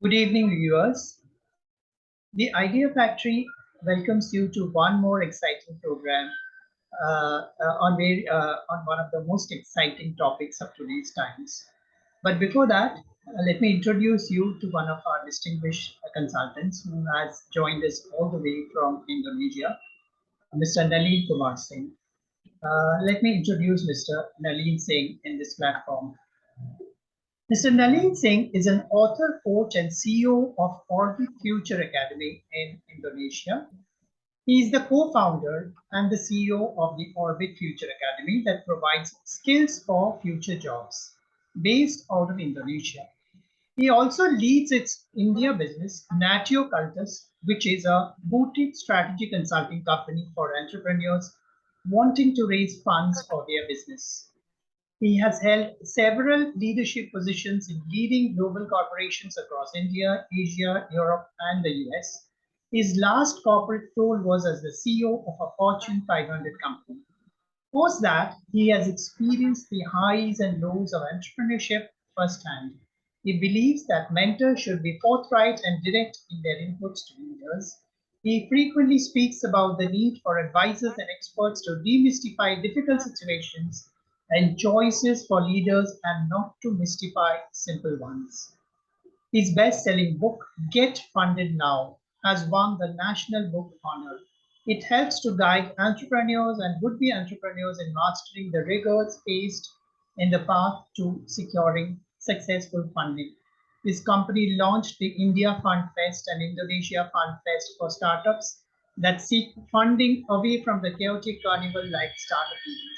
Good evening, viewers. The Idea Factory welcomes you to one more exciting program on one of the most exciting topics of today's times. But before that, let me introduce you to one of our distinguished consultants who has joined us all the way from Indonesia, Mr. Nalin Kumar Singh. Let me introduce Mr. Nalin Singh in this platform. Mr. Nalin Singh is an author, coach, and CEO of Orbit Future Academy in Indonesia. He is the co-founder and the CEO of the Orbit Future Academy that provides skills for future jobs based out of Indonesia. He also leads its India business, Natio Cultus, which is a boutique strategy consulting company for entrepreneurs wanting to raise funds for their business. He has held several leadership positions in leading global corporations across India, Asia, Europe, and the US. His last corporate role was as the CEO of a Fortune 500 company. Post that, he has experienced the highs and lows of entrepreneurship firsthand. He believes that mentors should be forthright and direct in their inputs to leaders. He frequently speaks about the need for advisors and experts to demystify difficult situations and choices for leaders and not to mystify simple ones. His best-selling book, Get Funded Now, has won the National Book Honor. It helps to guide entrepreneurs and would-be entrepreneurs in mastering the rigors faced in the path to securing successful funding. His company launched the India Fund Fest and Indonesia Fund Fest for startups that seek funding away from the chaotic carnival like startup events.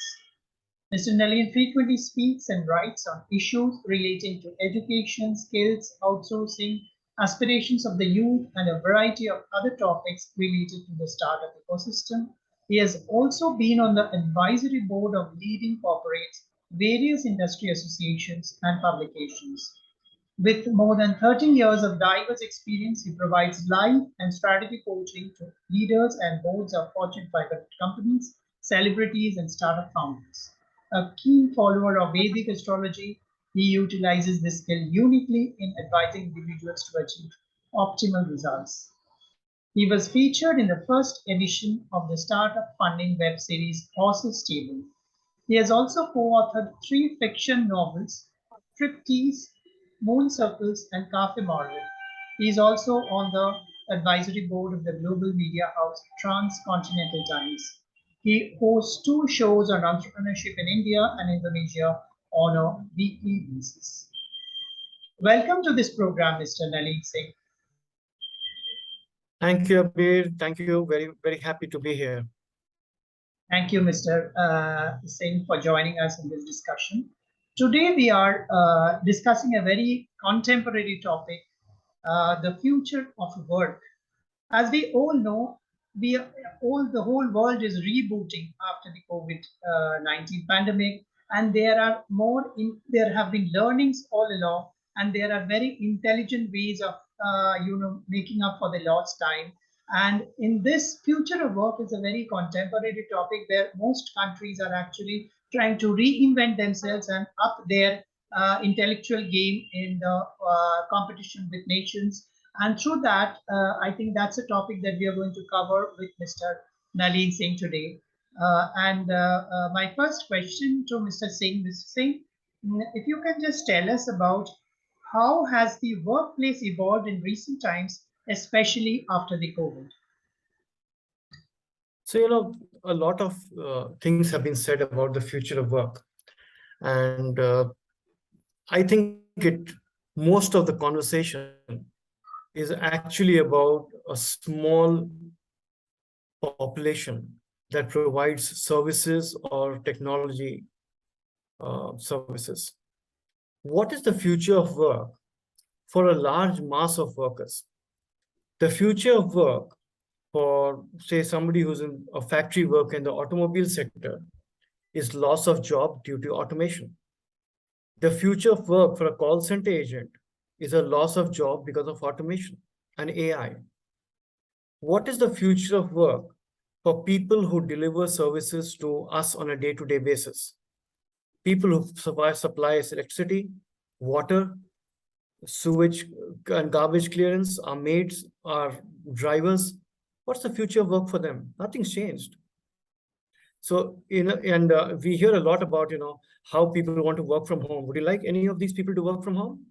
Mr. Nalin frequently speaks and writes on issues relating to education, skills, outsourcing, aspirations of the youth, and a variety of other topics related to the startup ecosystem. He has also been on the advisory board of leading corporates, various industry associations, and publications. With more than 13 years of diverse experience, he provides life and strategy coaching to leaders and boards of Fortune 500 companies, celebrities, and startup founders. A keen follower of Vedic astrology, he utilizes this skill uniquely in advising individuals to achieve optimal results. He was featured in the first edition of the startup funding web series Horses Stable. He has also co-authored three fiction novels, Striptease, Moon Circles, and Cafe Marvel. He is also on the advisory board of the global media house Transcontinental Times. He hosts two shows on entrepreneurship in India and Indonesia on a weekly basis. Welcome to this program, Mr. Nalin Singh. Thank you, Abir. Thank you. Very happy to be here. Thank you, Mr. Singh, for joining us in this discussion. Today, we are discussing a very contemporary topic, the future of work. As we all know, the whole world is rebooting after the COVID-19 pandemic, and there have been learnings all along, and there are very intelligent ways of making up for the lost time. And in this, future of work is a very contemporary topic where most countries are actually trying to reinvent themselves and up their intellectual game in the competition with nations. And through that, I think that's a topic that we are going to cover with Mr. Nalin Singh today. My first question to Mr. Singh, if you can just tell us about how has the workplace evolved in recent times, especially after the COVID? So, a lot of things have been said about the future of work. And I think most of the conversation is actually about a small population that provides services or technology services. What is the future of work for a large mass of workers? The future of work for, say, somebody who's in a factory work in the automobile sector is loss of job due to automation. The future of work for a call center agent is a loss of job because of automation and AI. What is the future of work for people who deliver services to us on a day-to-day basis? People who supply electricity, water, sewage and garbage clearance, our maids, our drivers. What's the future of work for them? Nothing's changed. So, and we hear a lot about, how people want to work from home. Would you like any of these people to work from home?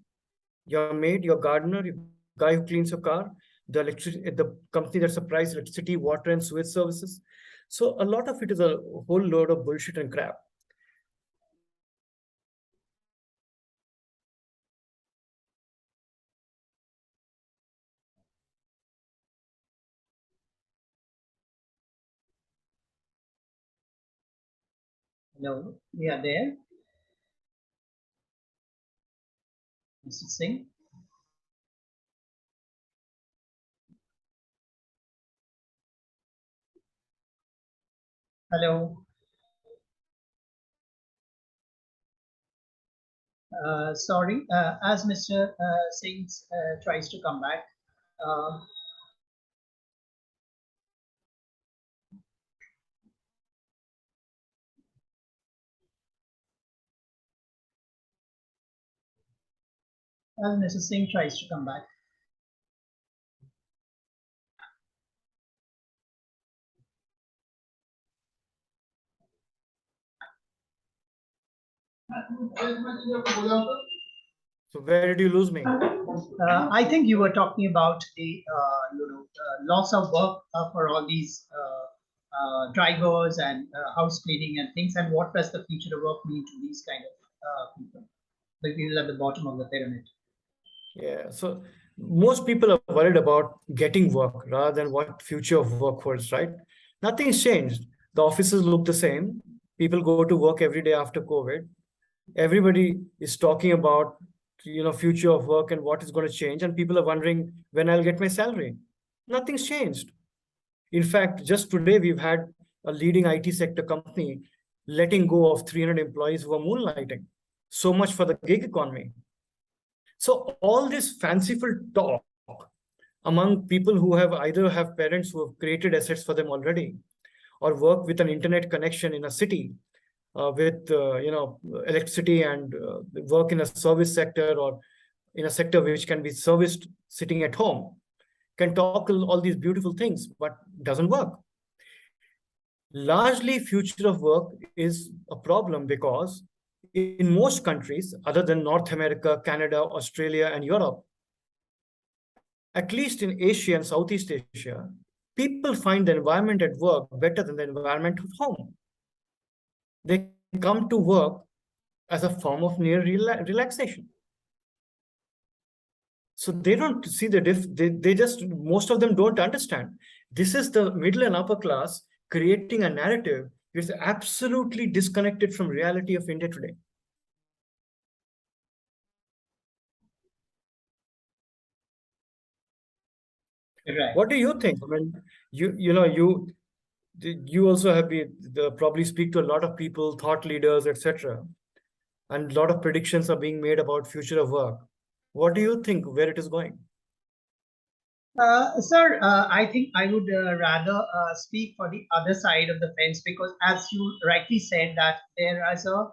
Your maid, your gardener, your guy who cleans your car, the company that supplies electricity, water, and sewage services. So a lot of it is a whole load of bullshit and crap. Hello, we are there, Mr. Singh. Hello. Sorry, as Mr. Singh tries to come back, uh, as Mr. Singh tries to come back. So where did you lose me? I think you were talking about the loss of work for all these drivers and house cleaning and things, and what does the future of work mean to these kind of people, the people at the bottom of the pyramid. Yeah. So most people are worried about getting work rather than what future of work holds, right? Nothing's changed. The offices look the same. People go to work every day after COVID. Everybody is talking about, future of work and what is going to change, and people are wondering when I'll get my salary. Nothing's changed. In fact, just today we've had a leading IT sector company letting go of 300 employees who are moonlighting. So much for the gig economy. So all this fanciful talk among people who have either have parents who have created assets for them already, or work with an internet connection in a city with electricity, and work in a service sector or in a sector which can be serviced sitting at home, can talk all these beautiful things, but doesn't work. Largely, future of work is a problem because in most countries, other than North America, Canada, Australia, and Europe, at least in Asia and Southeast Asia, people find the environment at work better than the environment at home. They come to work as a form of near relaxation. So they don't see the they just, most of them don't understand. This is the middle and upper class creating a narrative which is absolutely disconnected from reality of India today. Right. What do you think? I mean, you also have been probably speak to a lot of people, thought leaders, etc., and a lot of predictions are being made about future of work. What do you think where it is going? Sir, I think I would rather speak for the other side of the fence, because, as you rightly said, that there is a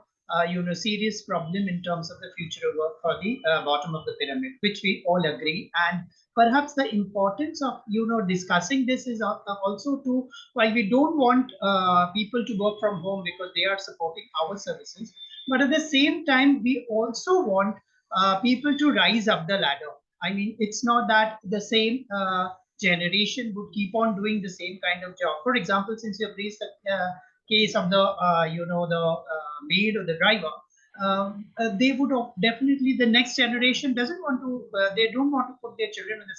serious problem in terms of the future of work for the bottom of the pyramid, which we all agree. And perhaps the importance of discussing this is also to, while we don't want people to work from home because they are supporting our services, but at the same time we also want people to rise up the ladder. I mean, it's not that the same generation would keep on doing the same kind of job. For example, since you have raised the case of the maid or the driver, they would definitely, the next generation doesn't want to. They don't want to put their children in the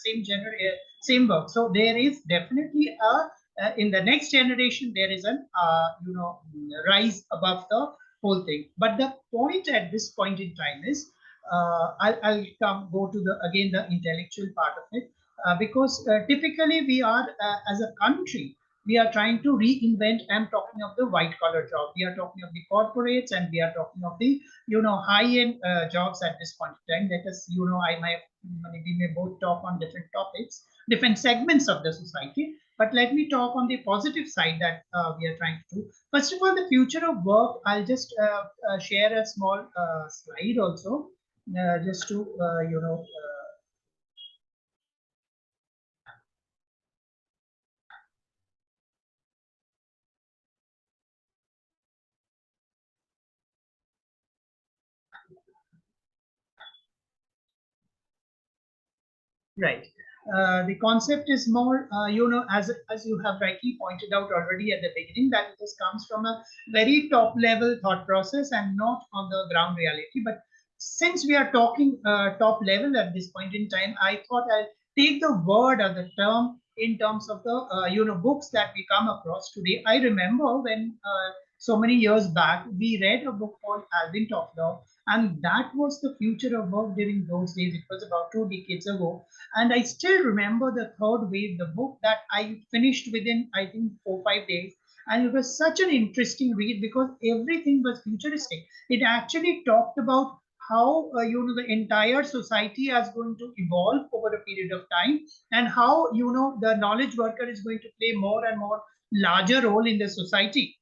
same work. So there is definitely a in the next generation there is an rise above the whole thing. But the point at this point in time is I'll go to the again the intellectual part of it, because typically we are as a country we are trying to reinvent. I'm talking of the white collar job. We are talking of the corporates, and we are talking of the high end jobs at this point in time. Let us I might we may both talk on different topics, different segments of the society. But let me talk on the positive side that we are trying to do. First of all, the future of work. I'll just share a small slide also. just to right. The concept is more, as you have rightly pointed out already at the beginning, that this comes from a very top level thought process and not on the ground reality. But since we are talking top level at this point in time, I thought I'll take the word or the term in terms of the books that we come across today. I remember when so many years back we read a book called Alvin Toffler, and that was the future of work during those days. It was about 2 decades ago, and I still remember the third wave, the book that I finished within, I think, 4 5 days. And it was such an interesting read because everything was futuristic. It actually talked about how the entire society is going to evolve over a period of time, and how the knowledge worker is going to play more and more larger role in the society.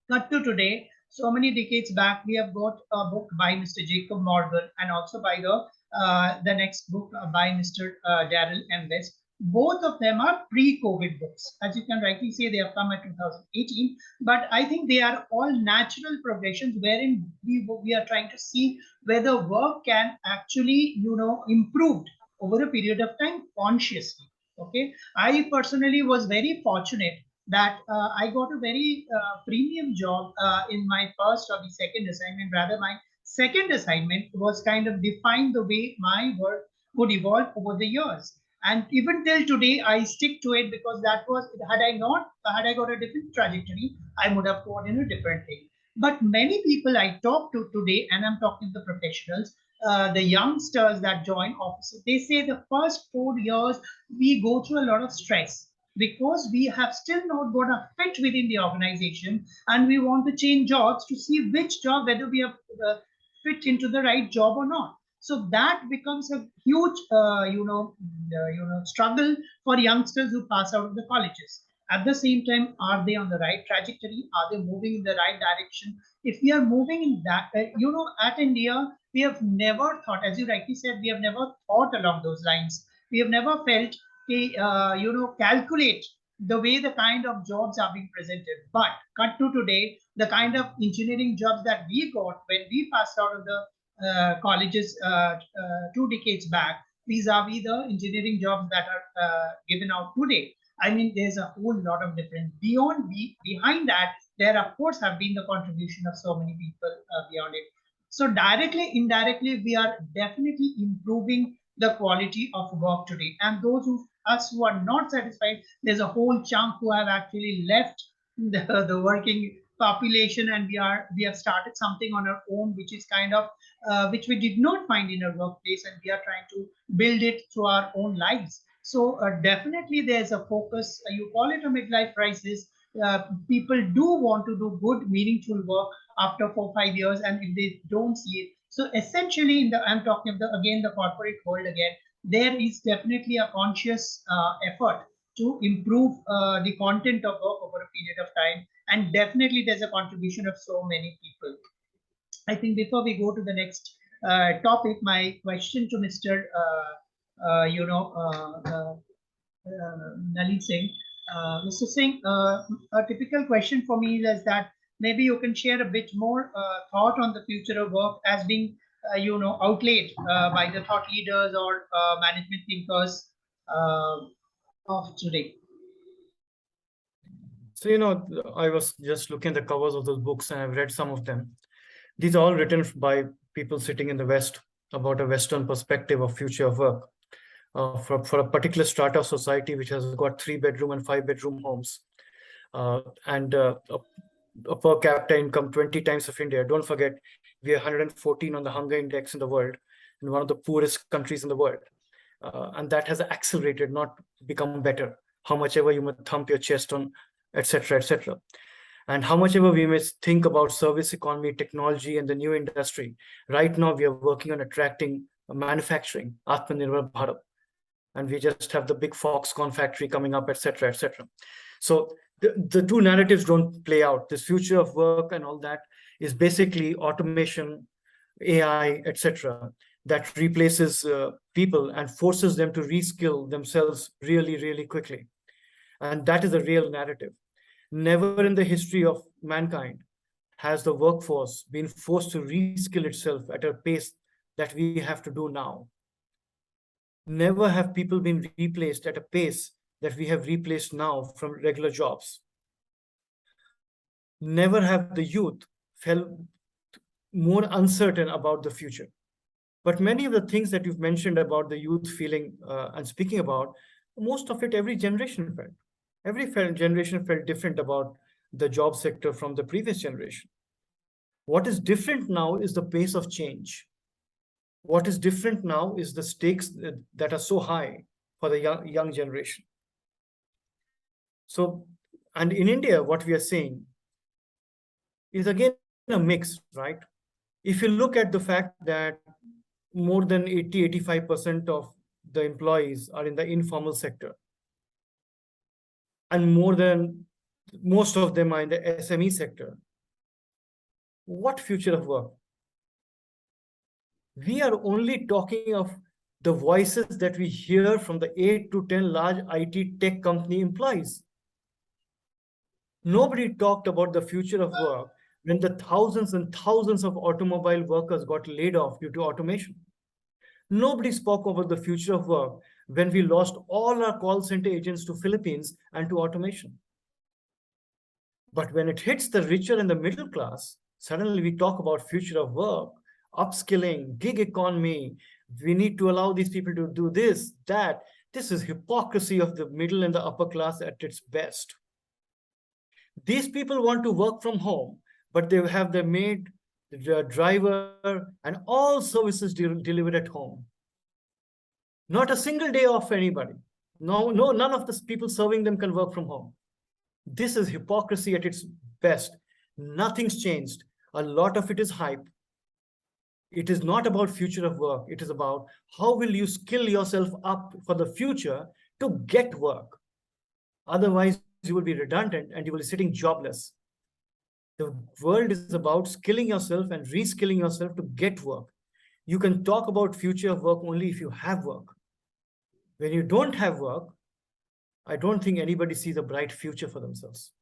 Cut to today, so many decades back, we have got a book by Mr. Jacob Morgan, and also by the next book by Mr. Darrell M. West. Both of them are pre-COVID books. As you can rightly say, they have come at 2018, but I think they are all natural progressions wherein we are trying to see whether work can actually, improve over a period of time consciously. Okay, I personally was very fortunate that I got a very premium job in my first or the second assignment. Rather, my second assignment was kind of defined the way my work would evolve over the years. And even till today, I stick to it because that was, had I got a different trajectory, I would have gone in a different thing. But many people I talk to today, and I'm talking to professionals, the youngsters that join offices, they say the first 4 years we go through a lot of stress because we have still not got a fit within the organization, and we want to change jobs to see which job, whether we have fit into the right job or not. So that becomes a huge struggle for youngsters who pass out of the colleges. At the same time, are they on the right trajectory? Are they moving in the right direction? If we are moving in that, at India, we have never thought, as you rightly said, we have never thought along those lines. We have never felt calculate the way the kind of jobs are being presented. But cut to today, the kind of engineering jobs that we got when we passed out of the colleges 2 decades back, vis-a-vis the engineering jobs that are given out today. I mean, there's a whole lot of difference. Behind that, there of course have been the contribution of so many people beyond it. So directly, indirectly, we are definitely improving the quality of work today. And those who us who are not satisfied, there's a whole chunk who have actually left the working population, and we have started something on our own, which is kind of which we did not find in our workplace, and we are trying to build it through our own lives. So definitely there's a focus. You call it a midlife crisis. People do want to do good, meaningful work after 4 5 years, and if they don't see it, so essentially, I'm talking of again the corporate world again. There is definitely a conscious effort to improve the content of work over a period of time, and definitely there's a contribution of so many people. I think before we go to the next topic, my question to Mr. Nalin Singh. Mr. Singh, a typical question for me is that maybe you can share a bit more thought on the future of work as being, outlaid by the thought leaders or management thinkers of today. So, I was just looking at the covers of those books and I've read some of them. These are all written by people sitting in the West about a Western perspective of future of work. For a particular strata of society which has got 3 bedroom and 5 bedroom homes, and a per capita income 20 times of India. Don't forget, we are 114 on the hunger index in the world, and one of the poorest countries in the world. And that has accelerated, not become better. How much ever you may thump your chest on, etc., etc. And how much ever we may think about service economy, technology, and the new industry, right now we are working on attracting manufacturing, Atmanirbhar Bharat, and we just have the big Foxconn factory coming up, etc., etc. So the two narratives don't play out. This future of work and all that is basically automation, AI, etc., that replaces people and forces them to reskill themselves really, really quickly. And that is a real narrative. Never in the history of mankind has the workforce been forced to reskill itself at a pace that we have to do now. Never have people been replaced at a pace that we have replaced now from regular jobs. Never have the youth felt more uncertain about the future. But many of the things that you've mentioned about the youth feeling and speaking about, most of it every generation felt. Generation felt different about the job sector from the previous generation. What is different now is the pace of change. What is different now is the stakes that are so high for the young generation. So, and in India, what we are seeing is again a mix, right? If you look at the fact that more than 85% of the employees are in the informal sector, and most of them are in the SME sector, what future of work? We are only talking of the voices that we hear from the 8 to 10 large IT tech company employees. Nobody talked about the future of work when the thousands and thousands of automobile workers got laid off due to automation. Nobody spoke about the future of work when we lost all our call center agents to Philippines and to automation. But when it hits the richer and the middle class, suddenly we talk about future of work, upskilling, gig economy. We need to allow these people to do this, that. This is hypocrisy of the middle and the upper class at its best. These people want to work from home, but they have their maid, the driver, and all services delivered at home. Not a single day off for anybody. No, no, none of the people serving them can work from home. This is hypocrisy at its best. Nothing's changed. A lot of it is hype. It is not about future of work. It is about how will you skill yourself up for the future to get work. Otherwise, you will be redundant and you will be sitting jobless. The world is about skilling yourself and reskilling yourself to get work. You can talk about future of work only if you have work. When you don't have work, I don't think anybody sees a bright future for themselves.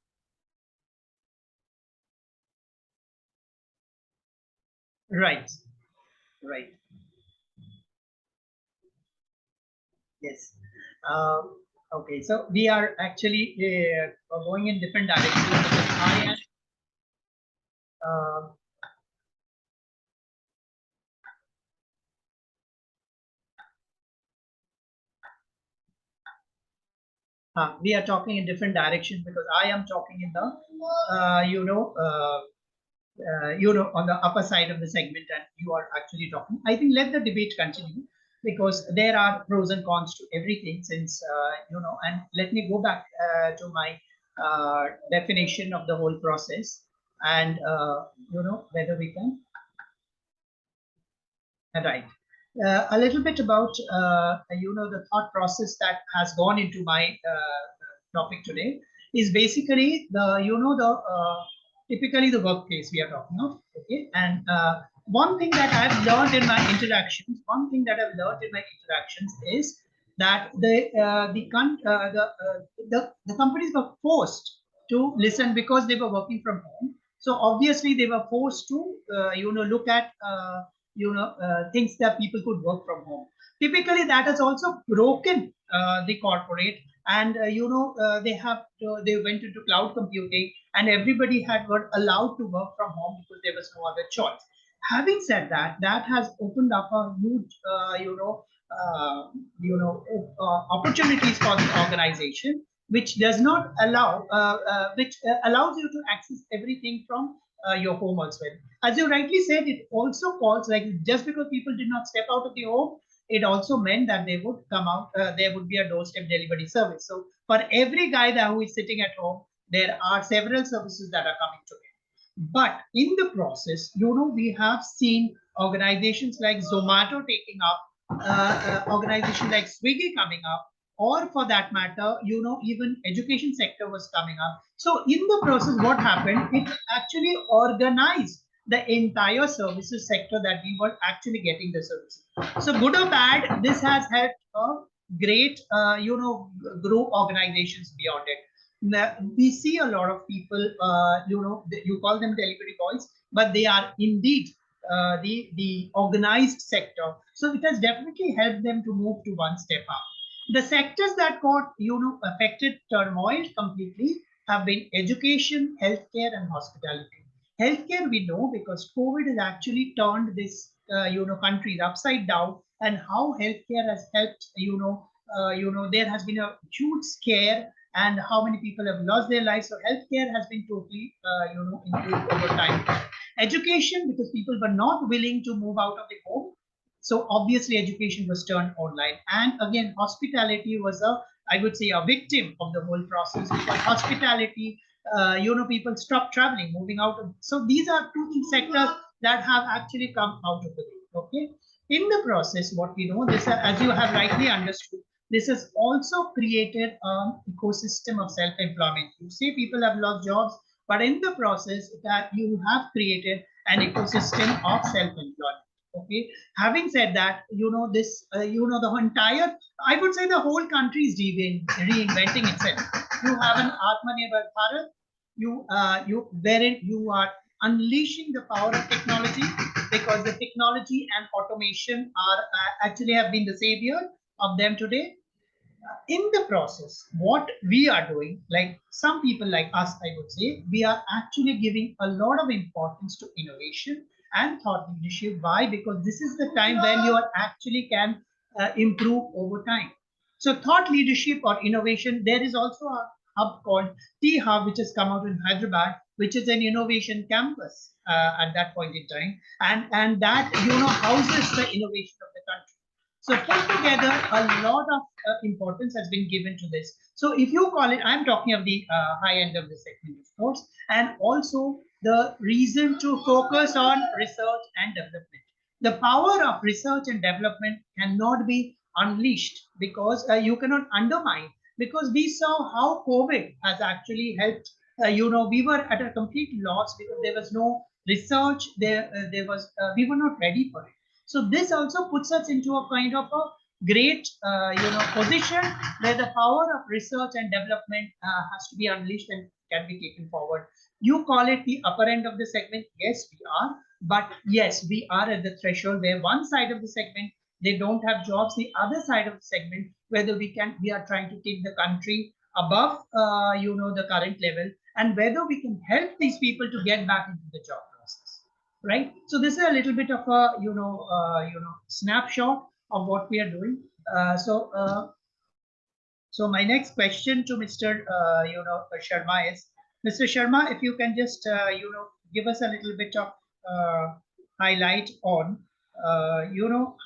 Right, right. Yes. Uh, okay, so we are actually going in different directions because I am uh, we are talking in different directions because I am talking in the on the upper side of the segment, and you are actually talking. I think let the debate continue because there are pros and cons to everything. Since and let me go back to my definition of the whole process, and whether we can. Right. A little bit about the thought process that has gone into my topic today is basically typically the workplace we are talking of. Okay, and one thing that I've learned in my interactions, is that the companies were forced to listen because they were working from home. So obviously they were forced to look at things that people could work from home. Typically that has also broken the corporate, and they went into cloud computing, and everybody had got allowed to work from home because there was no other choice. Having said that, that has opened up a huge opportunities for the organization, which does not allow which allows you to access everything from your home as well. As you rightly said, it also calls, like, just because people did not step out of the home, it also meant that they would come out, there would be a doorstep delivery service. So for every guy that who is sitting at home, there are several services that are coming to him. But in the process, we have seen organizations like Zomato taking up, organizations like Swiggy coming up, or for that matter, even education sector was coming up. So in the process, what happened? It actually organized the entire services sector that we were actually getting the service. So good or bad, this has helped a great, grow organizations beyond it. Now, we see a lot of people, you call them delivery boys, but they are indeed the organized sector. So it has definitely helped them to move to one step up. The sectors that got affected turmoil completely have been education, healthcare, and hospitality. Healthcare we know because COVID has actually turned this countries upside down, and how healthcare has helped. There has been a huge scare, and how many people have lost their lives. So healthcare has been totally improved over time. Education, because people were not willing to move out of the home, so obviously education was turned online. And again, hospitality was I would say, a victim of the whole process, because hospitality, people stopped traveling, moving out of. So these are two sectors that have actually come out of the way. Okay. In the process, what we know, this, as you have rightly understood, this has also created an ecosystem of self-employment. You say people have lost jobs, but in the process, that you have created an ecosystem of self-employment. Okay. Having said that, the entire, I would say, the whole country is reinventing itself. You have an Atmanirbhar Bharat, wherein you are unleashing the power of technology, because the technology and automation are actually have been the savior of them today. In the process, what we are doing, like some people like us, I would say, we are actually giving a lot of importance to innovation and thought leadership. Why? Because this is the time when you are actually can improve over time. So thought leadership or innovation, there is also a hub called T Hub, which has come out in Hyderabad, which is an innovation campus at that point in time, and that houses the innovation of the country. So put together, a lot of importance has been given to this. So if you call it, I'm talking of the high end of the segment, of course, and also the reason to focus on research and development. The power of research and development cannot be unleashed, because you cannot undermine, because we saw how COVID has actually helped. We were at a complete loss because there was no research. We were not ready for it. So this also puts us into a kind of a great, position where the power of research and development has to be unleashed and can be taken forward. You call it the upper end of the segment. Yes, we are. But yes, we are at the threshold where one side of the segment, they don't have jobs. The other side of the segment, whether we are trying to take the country above, the current level, and whether we can help these people to get back into the job process, right? So this is a little bit of a snapshot of what we are doing. So my next question to Mr. Sharma is, Mr. Sharma, if you can just give us a little bit of uh, highlight on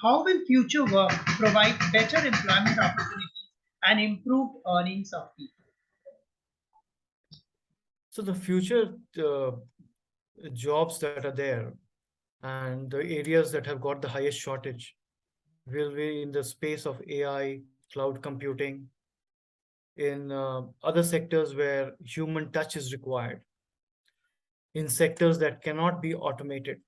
how will future work provide better employment opportunities and improved earnings of people. So the future jobs that are there and the areas that have got the highest shortage will be in the space of AI, cloud computing, in other sectors where human touch is required, in sectors that cannot be automated,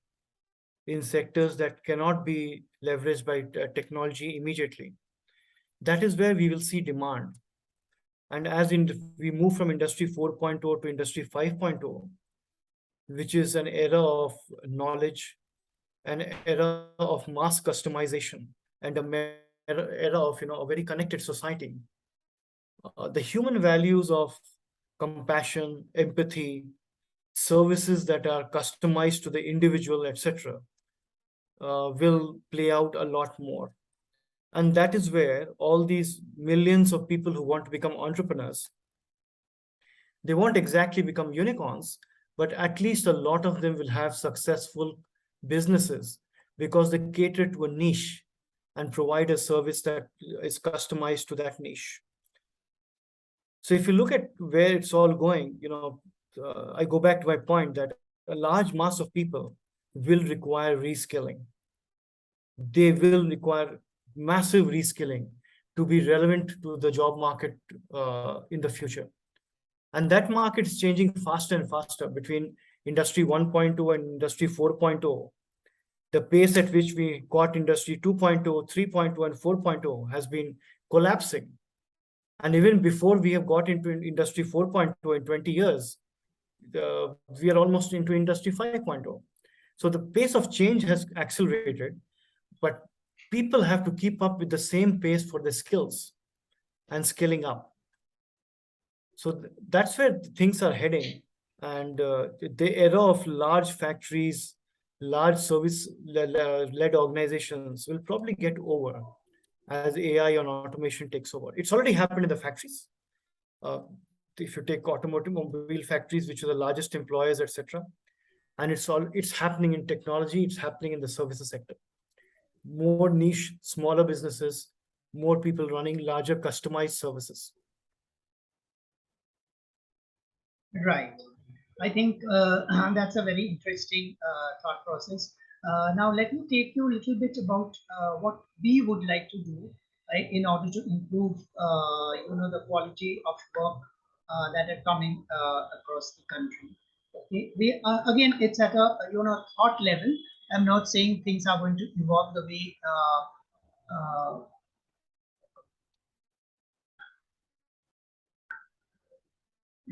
in sectors that cannot be leveraged by technology immediately. That is where we will see demand. And we move from Industry 4.0 to Industry 5.0, which is an era of knowledge, an era of mass customization, and era of a very connected society. The human values of compassion, empathy, services that are customized to the individual, etc., will play out a lot more. And that is where all these millions of people who want to become entrepreneurs, they won't exactly become unicorns, but at least a lot of them will have successful businesses because they cater to a niche and provide a service that is customized to that niche. So if you look at where it's all going, I go back to my point that a large mass of people will require reskilling. They will require massive reskilling to be relevant to the job market in the future. And that market is changing faster and faster between Industry 1.0 and Industry 4.0, the pace at which we got Industry 2.0, 3.0, and 4.0 has been collapsing. And even before we have got into Industry 4.0 in 20 years, we are almost into Industry 5.0. So the pace of change has accelerated, but people have to keep up with the same pace for the skills and scaling up. So that's where things are heading. And the era of large factories, large service-led organizations will probably get over as AI and automation takes over. It's already happened in the factories. Uh, if you take automobile factories, which are the largest employers, etc., and it's happening in technology, it's happening in the services sector. More niche, smaller businesses, more people running larger customized services. Right. I think that's a very interesting thought process. Now, let me take you a little bit about what we would like to do, right, in order to improve, the quality of work that are coming across the country. Okay, we again, it's at a thought level. I'm not saying things are going to evolve the way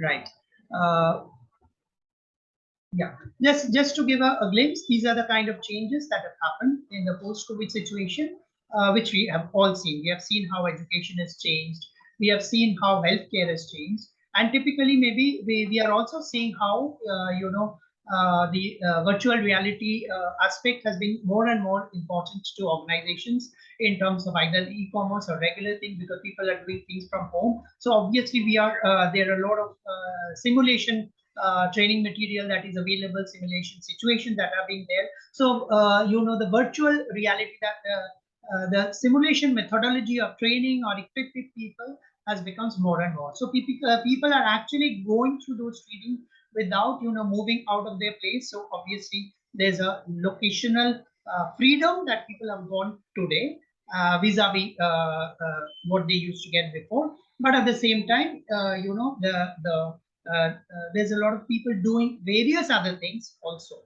right. Uh, Yeah, just to give a glimpse, these are the kind of changes that have happened in the post-COVID situation, which we have all seen. We have seen how education has changed. We have seen how healthcare has changed, and typically, maybe we are also seeing how the virtual reality aspect has been more and more important to organizations in terms of either e-commerce or regular things because people are doing things from home. So obviously, we are there are a lot of simulation training material that is available, simulation situations that are being there. So, the virtual reality that the simulation methodology of training or equipping people has becomes more and more. So people are actually going through those training without moving out of their place. So obviously there's a locational freedom that people have gone today vis-a-vis what they used to get before. But at the same time, there's a lot of people doing various other things also.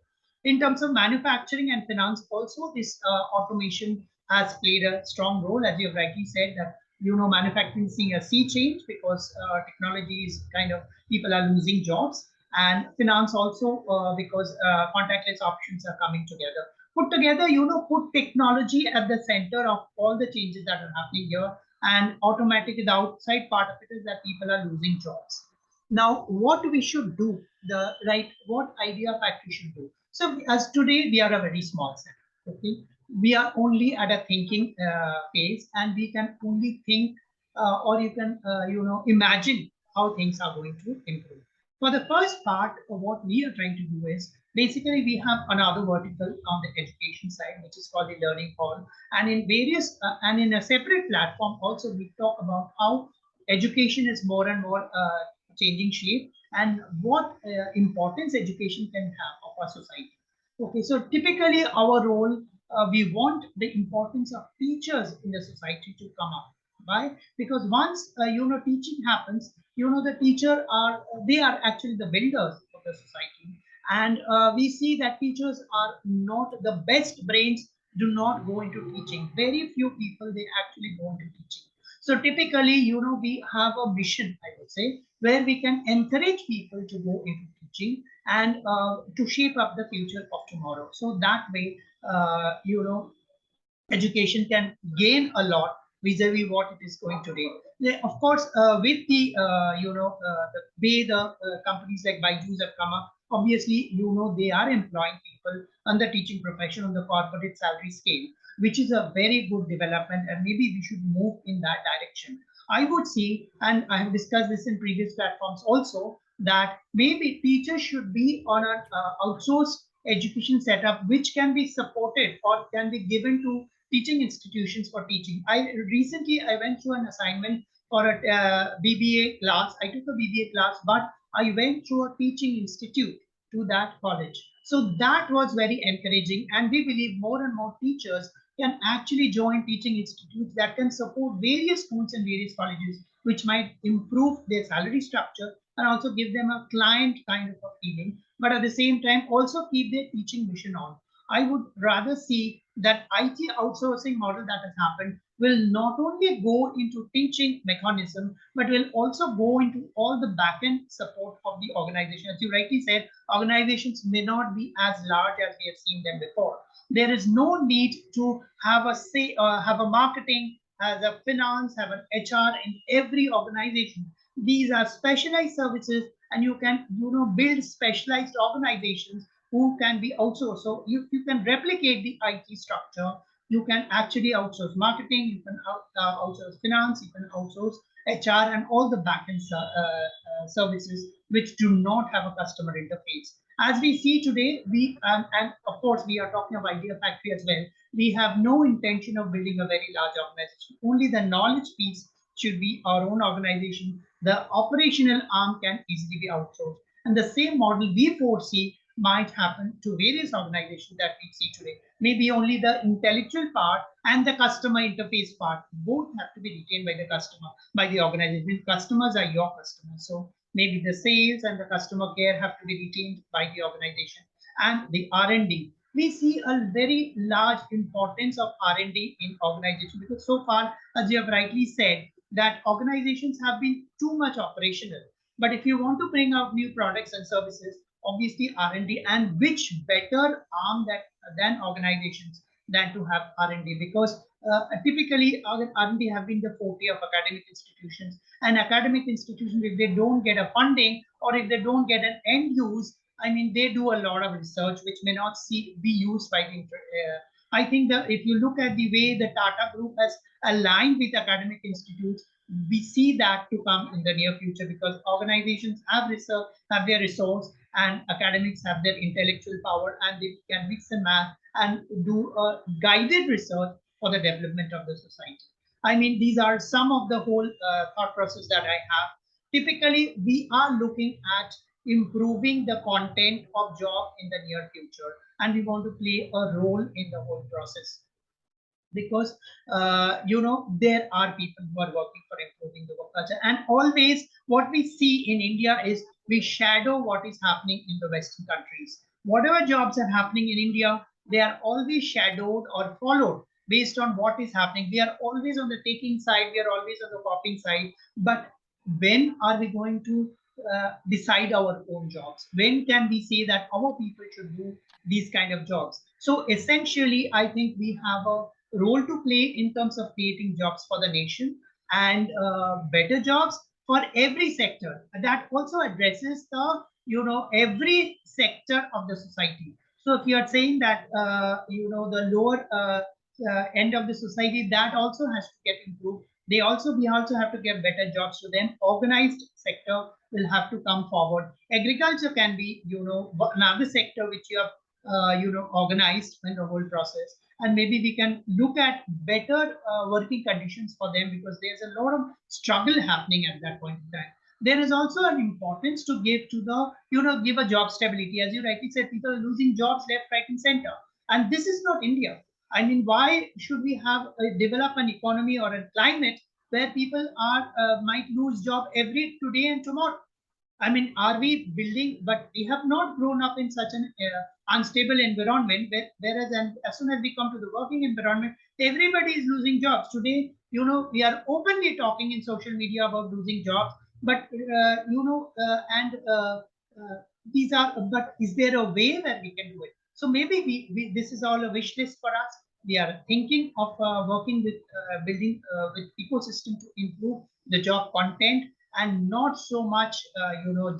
In terms of manufacturing and finance, also this automation has played a strong role, as you have rightly said that manufacturing is seeing a sea change because technology is kind of people are losing jobs, and finance also because contactless options are coming together. Put together, put technology at the center of all the changes that are happening here, and automatically the outside part of it is that people are losing jobs. Now, what we should do, what idea factory should do. So, as today we are a very small set, okay, we are only at a thinking phase, and we can only think, or you can, imagine how things are going to improve. For the first part of what we are trying to do is basically we have another vertical on the education side, which is called the learning hall, and in various and in a separate platform also we talk about how education is more and more changing shape and what importance education can have of our society. Okay, so typically our role, we want the importance of teachers in the society to come up. Why? Because once teaching happens, the teacher are they are actually the builders of the society, and we see that teachers are not the best brains. Do not go into teaching. Very few people they actually go into teaching. So typically, we have a mission, I would say, where we can encourage people to go into teaching and to shape up the future of tomorrow. So that way, education can gain a lot vis-a-vis what it is going today. Of course, with the way the companies like Byju's have come up, obviously they are employing people on the teaching profession on the corporate salary scale, which is a very good development, and maybe we should move in that direction. I would see, and I have discussed this in previous platforms also, that maybe teachers should be on an outsourced education setup, which can be supported or can be given to teaching institutions for teaching. I went through an assignment for a BBA class. I took a BBA class, but I went through a teaching institute to that college. So that was very encouraging, and we believe more and more teachers can actually join teaching institutes that can support various schools and various colleges, which might improve their salary structure and also give them a client kind of a feeling, but at the same time also keep their teaching mission on. I would rather see that IT outsourcing model that has happened will not only go into teaching mechanism, but will also go into all the back-end support of the organization. As you rightly said, organizations may not be as large as we have seen them before. There is no need to have a say, have a marketing, have a finance, have an HR in every organization. These are specialized services, and you can build specialized organizations who can be outsourced. So you can replicate the IT structure. You can actually outsource marketing, you can outsource finance, you can outsource HR and all the backend services which do not have a customer interface. As we see today, and of course we are talking of Idea Factory as well. We have no intention of building a very large organization. Only the knowledge piece should be our own organization. The operational arm can easily be outsourced. And the same model we foresee might happen to various organizations that we see today. Maybe only the intellectual part and the customer interface part both have to be retained by the customer, by the organization. Customers are your customers. So maybe the sales and the customer care have to be retained by the organization. And the R&D. We see a very large importance of R&D in organization, because so far, as you have rightly said, that organizations have been too much operational. But if you want to bring out new products and services, obviously R&D, and which better arm that than organizations than to have R&D, because typically R&D have been the forte of academic institutions, and academic institutions, if they don't get a funding or if they don't get an end use, I mean, they do a lot of research which may not be used by the I think that if you look at the way the Tata Group has aligned with academic institutes, we see that to come in the near future, because organizations have research, have their resource, and academics have their intellectual power, and they can mix and match and do a guided research for the development of the society. I mean, these are some of the whole thought process that I have. Typically, we are looking at improving the content of job in the near future, and we want to play a role in the whole process, because there are people who are working for improving the work culture. And always what we see in India is we shadow what is happening in the Western countries. Whatever jobs are happening in India, they are always shadowed or followed based on what is happening. We are always on the taking side, we are always on the copying side. But when are we going to decide our own jobs? When can we say that our people should do these kind of jobs? So essentially, I think we have a role to play in terms of creating jobs for the nation, and better jobs for every sector. That also addresses the every sector of the society. So if you are saying that the lower end of the society, that also has to get improved. We also have to get better jobs to them. Organized sector will have to come forward. Agriculture can be another sector which you have organized in the whole process, and maybe we can look at better working conditions for them, because there's a lot of struggle happening at that point in time. There is also an importance to give to the give a job stability. As you rightly said, people are losing jobs left, right, and center, and this is not India. I mean, why should we have develop an economy or a climate where people are might lose job every today and tomorrow? I mean, are we building? But we have not grown up in such an unstable environment. Whereas, and as soon as we come to the working environment, everybody is losing jobs today. We are openly talking in social media about losing jobs, but and these are. But is there a way that we can do it? So maybe this is all a wish list for us. We are thinking of working with building with ecosystem to improve the job content, and not so much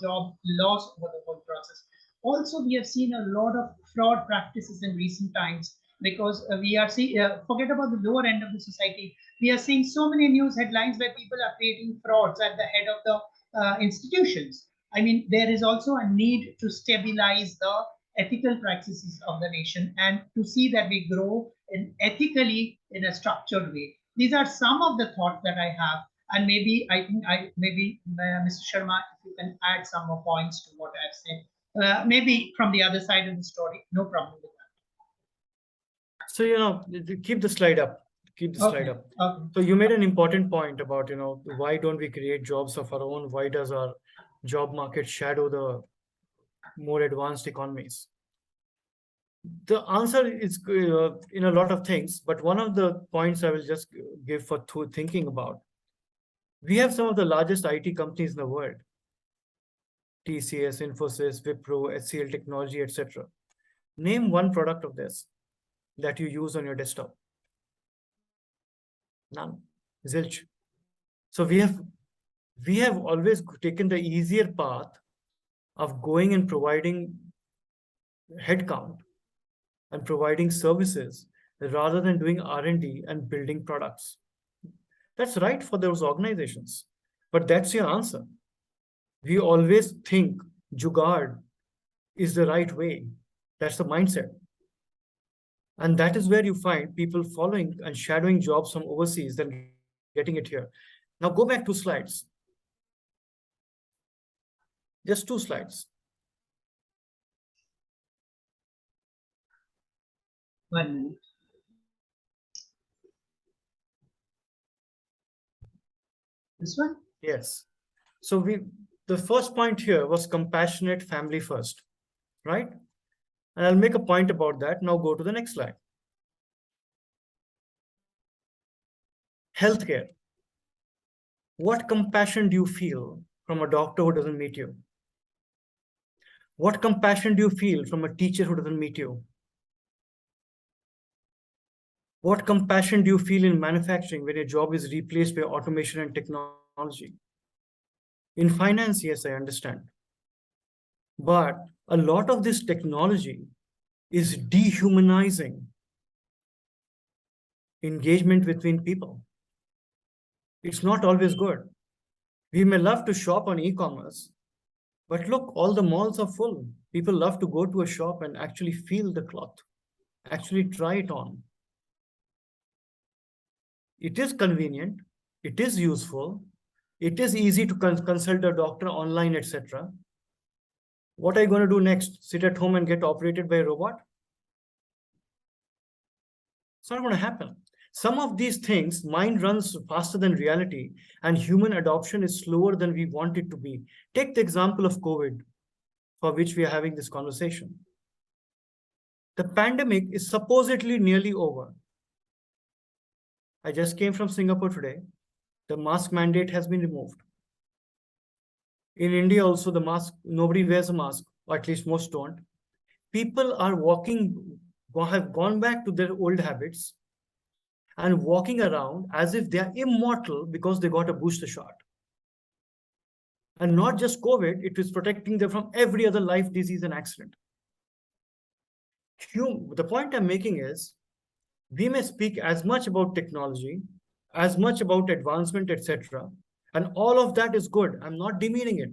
job loss over the whole process. Also, we have seen a lot of fraud practices in recent times, because we are seeing, forget about the lower end of the society, we are seeing so many news headlines where people are creating frauds at the head of the institutions. I mean, there is also a need to stabilize the ethical practices of the nation, and to see that we grow ethically in a structured way. These are some of the thoughts that I have, and maybe I think Mr. Sharma, if you can add some more points to what I've said, maybe from the other side of the story, no problem with that. So keep the slide up. Keep the slide up. Okay. So you made an important point about why don't we create jobs of our own? Why does our job market shadow the more advanced economies? The answer is in a lot of things, but one of the points I will just give for thinking about. We have some of the largest IT companies in the world: TCS, Infosys, Wipro, HCL Technology, etc. Name one product of this that you use on your desktop. None. Zilch. So we have always taken the easier path of going and providing headcount and providing services rather than doing R&D and building products. That's right for those organizations, but that's your answer. We always think jugaad is the right way. That's the mindset. And that is where you find people following and shadowing jobs from overseas, then getting it here. Now go back 2 slides. Just 2 slides. One minute. This one? Yes. So the first point here was compassionate family first, right? And I'll make a point about that. Now go to the next slide. Healthcare. What compassion do you feel from a doctor who doesn't meet you? What compassion do you feel from a teacher who doesn't meet you? What compassion do you feel in manufacturing when your job is replaced by automation and technology? In finance, yes, I understand. But a lot of this technology is dehumanizing engagement between people. It's not always good. We may love to shop on e-commerce, but look, all the malls are full. People love to go to a shop and actually feel the cloth, actually try it on. It is convenient, it is useful, it is easy to consult a doctor online, etc. What are you going to do next? Sit at home and get operated by a robot? It's not going to happen. Some of these things, mind runs faster than reality, and human adoption is slower than we want it to be. Take the example of COVID, for which we are having this conversation. The pandemic is supposedly nearly over. I just came from Singapore today. The mask mandate has been removed. In India also, the mask, nobody wears a mask, or at least most don't. People are have gone back to their old habits and walking around as if they are immortal because they got a booster shot. And not just COVID, it is protecting them from every other life, disease, and accident. The point I'm making is, we may speak as much about technology, as much about advancement, etc. And all of that is good. I'm not demeaning it.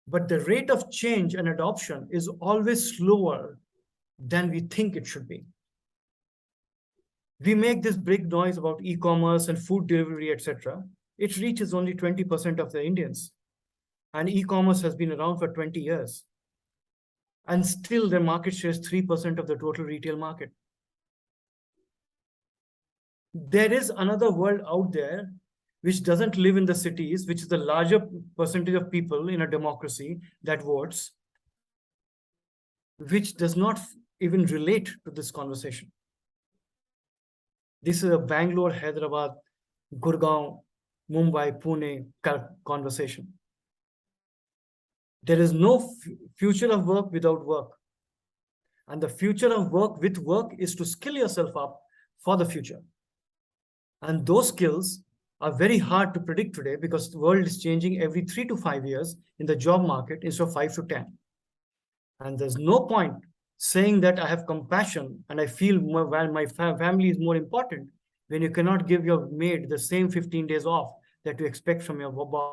But the rate of change and adoption is always slower than we think it should be. We make this big noise about e-commerce and food delivery, etc. It reaches only 20% of the Indians. And e-commerce has been around for 20 years. And still their market share is 3% of the total retail market. There is another world out there which doesn't live in the cities, which is the larger percentage of people in a democracy that votes, which does not even relate to this conversation. This is a Bangalore, Hyderabad, Gurgaon, Mumbai, Pune conversation. There is no future of work without work. And the future of work with work is to skill yourself up for the future. And those skills are very hard to predict today because the world is changing every 3 to 5 years in the job market instead of 5 to 10. And there's no point saying that I have compassion and I feel my family is more important when you cannot give your maid the same 15 days off that you expect from your boss.